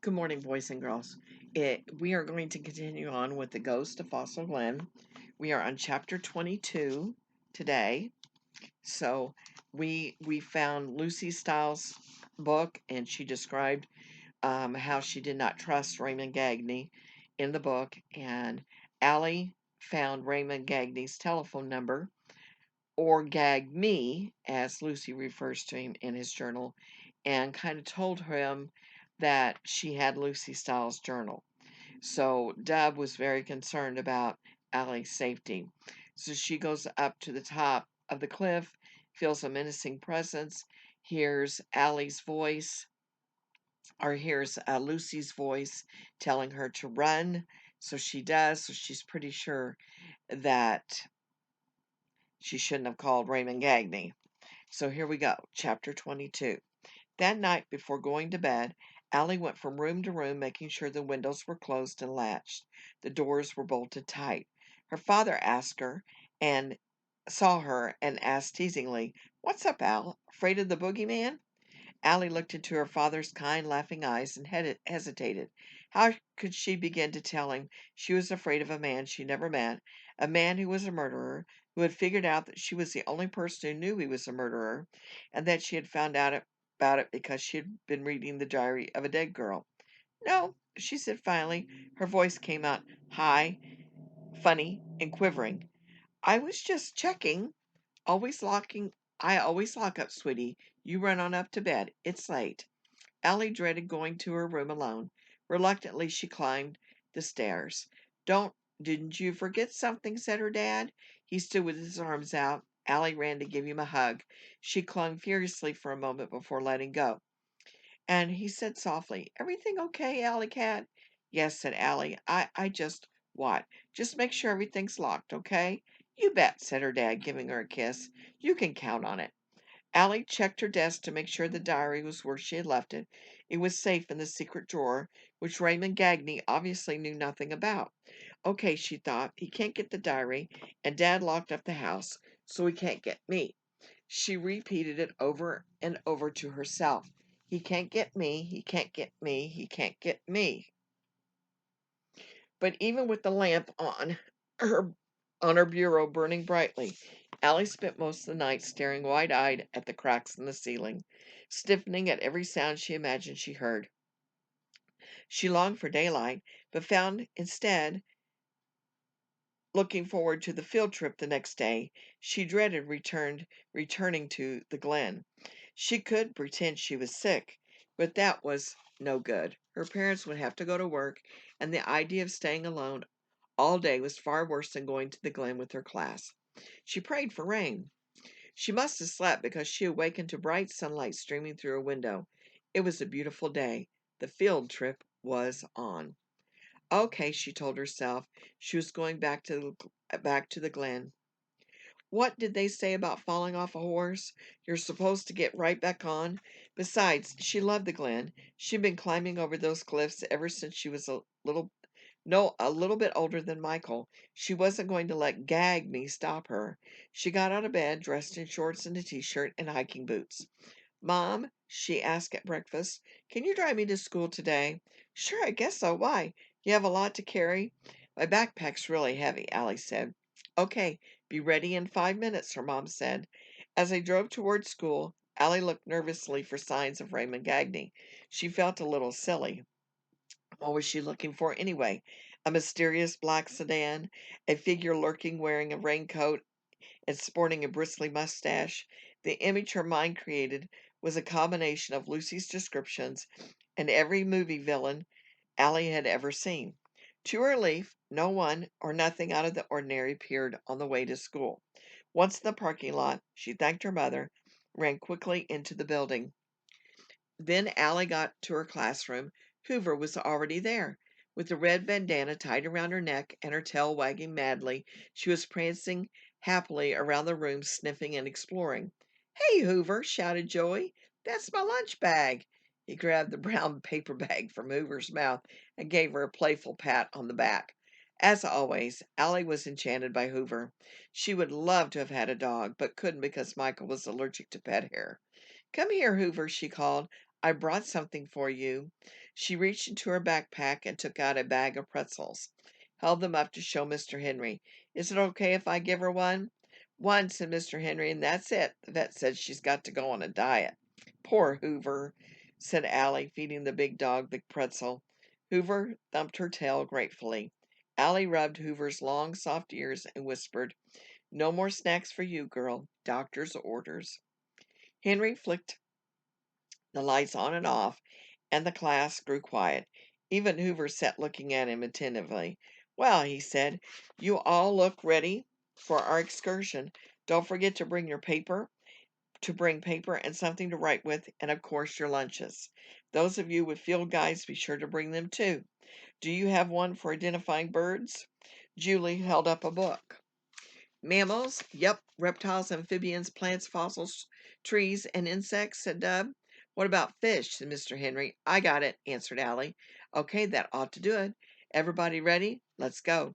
Good morning, boys and girls. We are going to continue on with the Ghost of Fossil Glen. We are on chapter 22 today. So we found Lucy Stiles' book, and she described how she did not trust Raymond Gagne in the book. And Allie found Raymond Gagne's telephone number, or Gag Me, as Lucy refers to him in his journal, and kind of told him that she had Lucy Stiles' journal. So Dub was very concerned about Allie's safety. So she goes up to the top of the cliff, feels a menacing presence, hears Allie's voice, or hears Lucy's voice telling her to run. So she does. So she's pretty sure that she shouldn't have called Raymond Gagne. So here we go, chapter 22. That night, before going to bed, Allie went from room to room, making sure the windows were closed and latched. The doors were bolted tight. Her father saw her and asked teasingly, "What's up, Al? Afraid of the boogeyman?" Allie looked into her father's kind, laughing eyes and hesitated. How could she begin to tell him she was afraid of a man she never met, a man who was a murderer, who had figured out that she was the only person who knew he was a murderer, and that she had found out about it because she had been reading the diary of a dead girl? "No," she said finally. Her voice came out high, funny, and quivering. "I was just checking. Always locking. I always lock up, sweetie. You run on up to bed. It's late." Allie dreaded going to her room alone. Reluctantly, she climbed the stairs. Didn't you forget something?" said her dad. He stood with his arms out. Allie ran to give him a hug. She clung furiously for a moment before letting go. And he said softly, "Everything okay, Allie cat?" "Yes," said Allie. I just, what? Just make sure everything's locked, okay?" "You bet," said her dad, giving her a kiss. "You can count on it." Allie checked her desk to make sure the diary was where she had left it. It was safe in the secret drawer, which Raymond Gagne obviously knew nothing about. Okay, she thought, he can't get the diary, and Dad locked up the house, so he can't get me. She repeated it over and over to herself. He can't get me, he can't get me, he can't get me. But even with the lamp her on her bureau burning brightly, Allie spent most of the night staring wide-eyed at the cracks in the ceiling, stiffening at every sound she imagined she heard. She longed for daylight, but found instead looking forward to the field trip the next day. She dreaded returning to the Glen. She could pretend she was sick, but that was no good. Her parents would have to go to work, and the idea of staying alone all day was far worse than going to the Glen with her class. She prayed for rain. She must have slept because she awakened to bright sunlight streaming through her window. It was a beautiful day. The field trip was on. Okay, she told herself. She was going back to the Glen. What did they say about falling off a horse? You're supposed to get right back on. Besides, she loved the Glen. She'd been climbing over those cliffs ever since she was a little bit older than Michael. She wasn't going to let Gag Me stop her. She got out of bed, dressed in shorts and a t-shirt and hiking boots. "Mom," she asked at breakfast, "can you drive me to school today?" "Sure, I guess so. Why? You have a lot to carry?" "My backpack's really heavy," Allie said. "Okay, be ready in 5 minutes," her mom said. As they drove toward school, Allie looked nervously for signs of Raymond Gagne. She felt a little silly. What was she looking for anyway? A mysterious black sedan? A figure lurking wearing a raincoat and sporting a bristly mustache? The image her mind created was a combination of Lucy's descriptions and every movie villain Allie had ever seen. To her relief, no one or nothing out of the ordinary appeared on the way to school. Once in the parking lot, she thanked her mother, ran quickly into the building. Then Allie got to her classroom. Hoover was already there. With a red bandana tied around her neck and her tail wagging madly, she was prancing happily around the room, sniffing and exploring. "Hey, Hoover!" shouted Joey. "That's my lunch bag." He grabbed the brown paper bag from Hoover's mouth and gave her a playful pat on the back. As always, Allie was enchanted by Hoover. She would love to have had a dog, but couldn't because Michael was allergic to pet hair. "Come here, Hoover," she called. I brought something for you." She reached into her backpack and took out a bag of pretzels, held them up to show Mr. Henry. "Is it okay if I give her one?" "One," said Mr. Henry, "and that's it. The vet said she's got to go on a diet." "Poor Hoover," said Allie, feeding the big dog the pretzel. Hoover thumped her tail gratefully. Allie rubbed Hoover's long, soft ears and whispered, "No more snacks for you, girl. Doctor's orders." Henry flicked the lights on and off, and the class grew quiet. Even Hoover sat looking at him attentively. "Well," he said, "you all look ready for our excursion. Don't forget to bring paper and something to write with, and of course your lunches. Those of you with field guides, be sure to bring them too. Do you have one for identifying birds?" Julie held up a book. "Mammals? Yep. Reptiles, amphibians, plants, fossils, trees, and insects," said Dub. "What about fish?" said Mr. Henry. "I got it," answered Allie. "Okay, that ought to do it. Everybody ready? Let's go."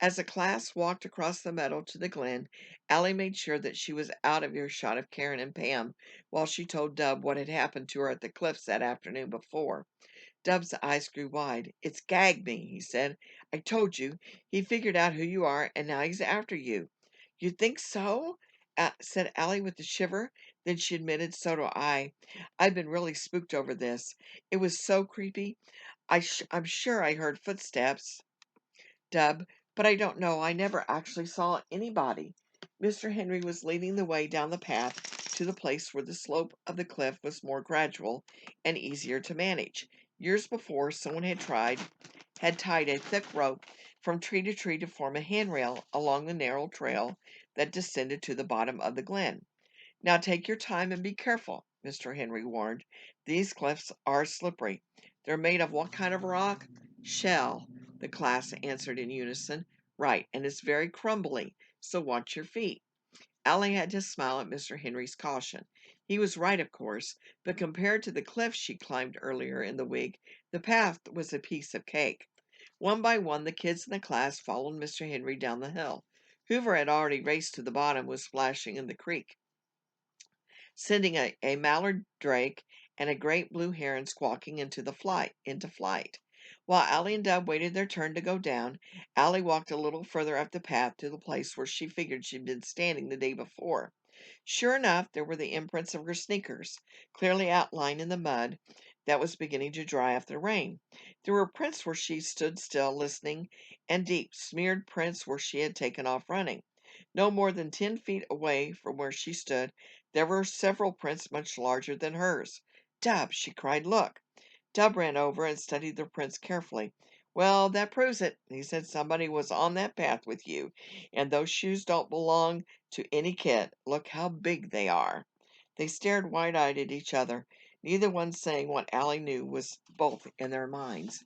As the class walked across the meadow to the Glen, Allie made sure that she was out of earshot of Karen and Pam while she told Dub what had happened to her at the cliffs that afternoon before. Dub's eyes grew wide. "It's gagged me," he said. "I told you. He figured out who you are, and now he's after you." "You think so?" said Allie with a shiver. Then she admitted, "So do I. I've been really spooked over this. It was so creepy. I'm sure I heard footsteps, Dub, but I don't know. I never actually saw anybody." Mr. Henry was leading the way down the path to the place where the slope of the cliff was more gradual and easier to manage. Years before, someone had tied a thick rope from tree to tree to form a handrail along the narrow trail that descended to the bottom of the glen. "Now take your time and be careful," Mr. Henry warned. "These cliffs are slippery." "They're made of what kind of rock?" "Shell," the class answered in unison. "Right, and it's very crumbly, so watch your feet." Allie had to smile at Mr. Henry's caution. He was right, of course, but compared to the cliff she climbed earlier in the week, the path was a piece of cake. One by one, the kids in the class followed Mr. Henry down the hill. Hoover had already raced to the bottom, was splashing in the creek, sending a mallard drake and a great blue heron squawking into flight. While Allie and Dub waited their turn to go down, Allie walked a little further up the path to the place where she figured she'd been standing the day before. Sure enough, there were the imprints of her sneakers, clearly outlined in the mud that was beginning to dry after the rain. There were prints where she stood still, listening, and deep, smeared prints where she had taken off running. No more than 10 feet away from where she stood, there were several prints much larger than hers. "Dub!" she cried. "Look!" Dub ran over and studied the prints carefully. "Well, that proves it," he said. "Somebody was on that path with you, and those shoes don't belong to any kid. Look how big they are." They stared wide-eyed at each other, neither one saying what Allie knew was both in their minds.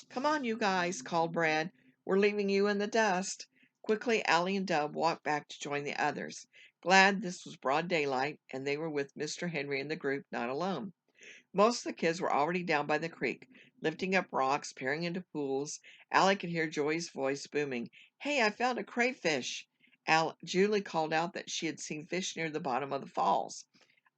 "Come on, you guys," called Brad. "We're leaving you in the dust." Quickly, Allie and Dub walked back to join the others, glad this was broad daylight and they were with Mr. Henry and the group, not alone. Most of the kids were already down by the creek, lifting up rocks, peering into pools. Allie could hear Joey's voice booming, "Hey, I found a crayfish." Julie called out that she had seen fish near the bottom of the falls.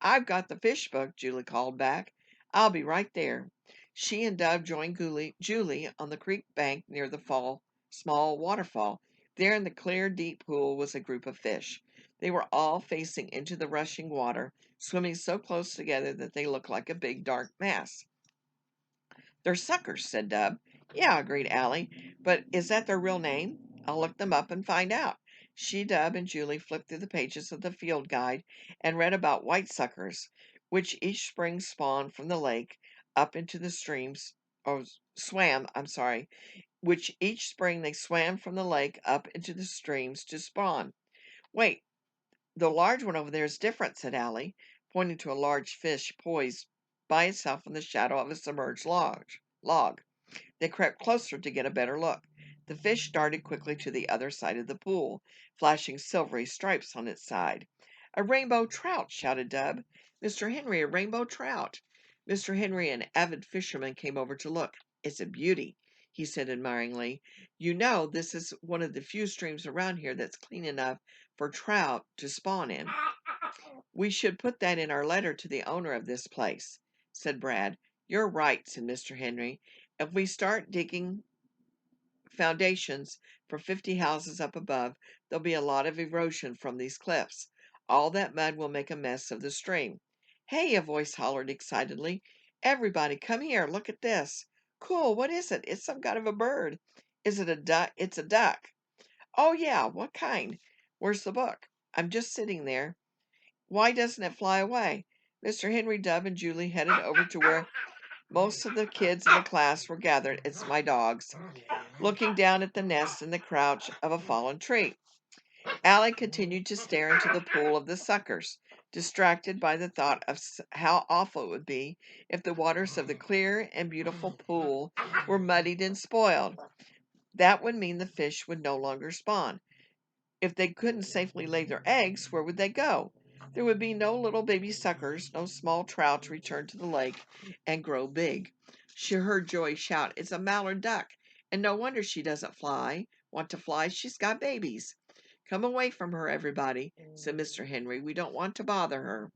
"I've got the fish book," Julie called back. "I'll be right there." She and Dub joined Julie on the creek bank near the small waterfall. There in the clear, deep pool was a group of fish. They were all facing into the rushing water, swimming so close together that they looked like a big dark mass. "They're suckers," said Dub. "Yeah," agreed Allie. "But is that their real name? I'll look them up and find out." Dub, and Julie flipped through the pages of the field guide and read about white suckers, which each spring spawned from the lake up into the streams, or swam, I'm sorry, which each spring they swam from the lake up into the streams to spawn. "Wait, the large one over there is different," said Allie, pointing to a large fish poised by itself in the shadow of a submerged log. They crept closer to get a better look. The fish darted quickly to the other side of the pool, flashing silvery stripes on its side. "A rainbow trout!" shouted Dub. "Mr. Henry, a rainbow trout!" Mr. Henry, an avid fisherman, came over to look. "It's a beauty," he said admiringly. "You know, this is one of the few streams around here that's clean enough for trout to spawn in. We should put that in our letter to the owner of this place." said Brad. "You're right," said Mr. Henry. "If we start digging foundations for 50 houses up above, there'll be a lot of erosion from these cliffs. All that mud will make a mess of the stream." "Hey," a voice hollered excitedly. "Everybody, come here. Look at this." "Cool. What is it?" "It's some kind of a bird." "Is it a duck?" "It's a duck." "Oh, yeah. What kind?" "Where's the book?" "I'm just sitting there." "Why doesn't it fly away?" Mr. Henry, Dub, and Julie headed over to where most of the kids in the class were gathered. "It's my dogs," looking down at the nest in the crouch of a fallen tree. Allie continued to stare into the pool of the suckers, distracted by the thought of how awful it would be if the waters of the clear and beautiful pool were muddied and spoiled. That would mean the fish would no longer spawn. If they couldn't safely lay their eggs, where would they go? There would be no little baby suckers, no small trout to return to the lake and grow big. She heard Joy shout, "It's a mallard duck, and no wonder she doesn't want to fly. She's got babies." "Come away from her, everybody," said Mr. Henry. "We don't want to bother her."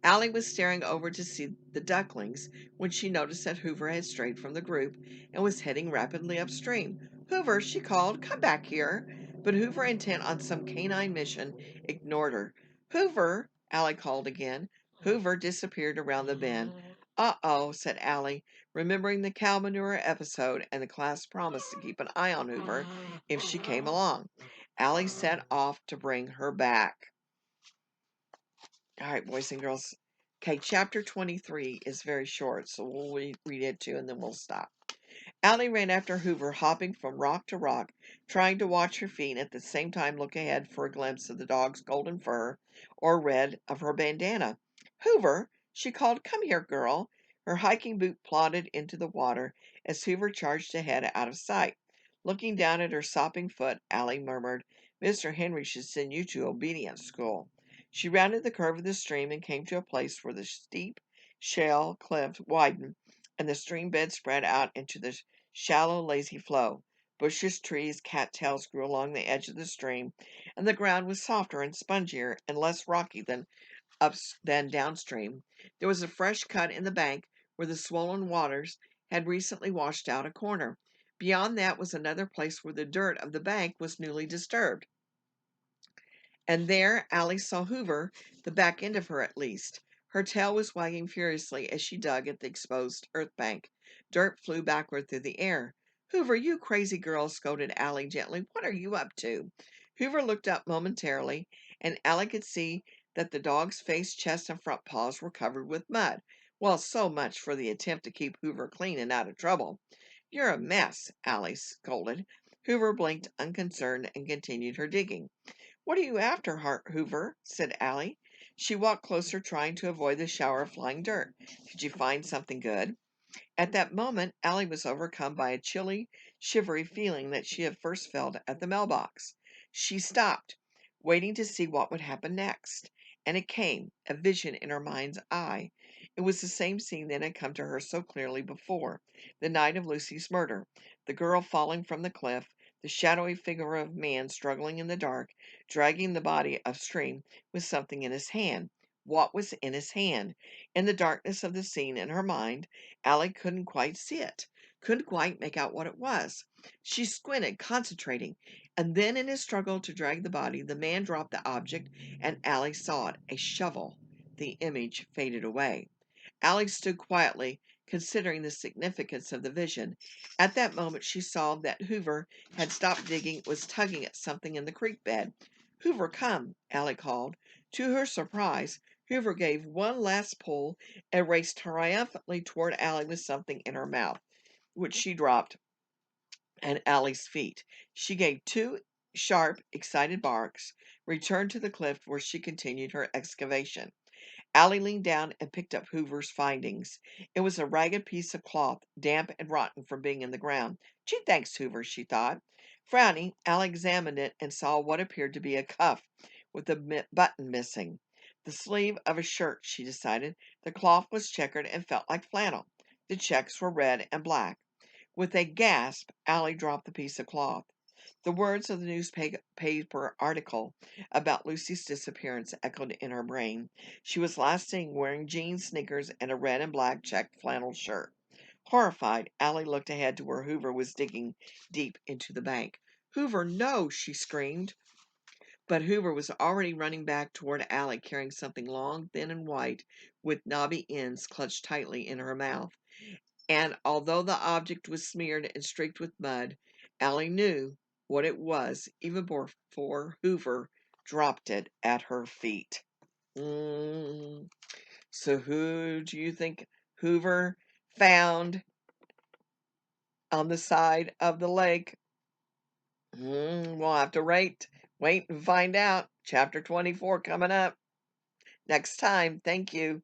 Allie was staring over to see the ducklings when she noticed that Hoover had strayed from the group and was heading rapidly upstream. "Hoover," she called, "come back here." But Hoover, intent on some canine mission, ignored her. "Hoover," Allie called again. Hoover disappeared around the bend. "Uh-oh," said Allie, remembering the cow manure episode, and the class promised to keep an eye on Hoover if she came along. Allie set off to bring her back. All right, boys and girls. Okay, chapter 23 is very short, so we'll read it too, and then we'll stop. Allie ran after Hoover, hopping from rock to rock, trying to watch her feet, at the same time look ahead for a glimpse of the dog's golden fur or red of her bandana. "Hoover," she called, "come here, girl." Her hiking boot plodded into the water as Hoover charged ahead out of sight. Looking down at her sopping foot, Allie murmured, "Mr. Henry should send you to obedience school." She rounded the curve of the stream and came to a place where the steep shale cliff widened and the stream bed spread out into the shallow, lazy flow. Bushes, trees, cattails grew along the edge of the stream, and the ground was softer and spongier and less rocky than downstream. There was a fresh cut in the bank where the swollen waters had recently washed out a corner. Beyond that was another place where the dirt of the bank was newly disturbed. And there Allie saw Hoover, the back end of her at least. Her tail was wagging furiously as she dug at the exposed earth bank. Dirt flew backward through the air. "Hoover, you crazy girl," scolded Allie gently. "What are you up to?" Hoover looked up momentarily, and Allie could see that the dog's face, chest, and front paws were covered with mud. Well, so much for the attempt to keep Hoover clean and out of trouble. "You're a mess," Allie scolded. Hoover blinked unconcerned and continued her digging. "What are you after, Hoover?" said Allie. She walked closer, trying to avoid the shower of flying dirt. "Did you find something good?" At that moment, Allie was overcome by a chilly, shivery feeling that she had first felt at the mailbox. She stopped, waiting to see what would happen next. And it came, a vision in her mind's eye. It was the same scene that had come to her so clearly before, the night of Lucy's murder. The girl falling from the cliff, the shadowy figure of a man struggling in the dark, dragging the body upstream with something in his hand. What was in his hand? In the darkness of the scene in her mind, Allie couldn't quite see it, couldn't quite make out what it was. She squinted, concentrating, and then in his struggle to drag the body, the man dropped the object, and Allie saw it, a shovel. The image faded away. Allie stood quietly, considering the significance of the vision. At that moment, she saw that Hoover had stopped digging, was tugging at something in the creek bed. "Hoover, come," Allie called. To her surprise, Hoover gave one last pull and raced triumphantly toward Allie with something in her mouth, which she dropped at Allie's feet. She gave two sharp, excited barks, returned to the cliff where she continued her excavation. Allie leaned down and picked up Hoover's findings. It was a ragged piece of cloth, damp and rotten from being in the ground. "Gee, thanks, Hoover," she thought. Frowning, Allie examined it and saw what appeared to be a cuff with a button missing. The sleeve of a shirt, she decided. The cloth was checkered and felt like flannel. The checks were red and black. With a gasp, Allie dropped the piece of cloth. The words of the newspaper article about Lucy's disappearance echoed in her brain. She was last seen wearing jeans, sneakers, and a red and black checked flannel shirt. Horrified, Allie looked ahead to where Hoover was digging deep into the bank. "Hoover, no!" she screamed. But Hoover was already running back toward Allie, carrying something long, thin, and white, with knobby ends clutched tightly in her mouth. And although the object was smeared and streaked with mud, Allie knew what it was even before Hoover dropped it at her feet. So who do you think Hoover found on the side of the lake? We'll have to wait and find out. Chapter 24 coming up next time. Thank you.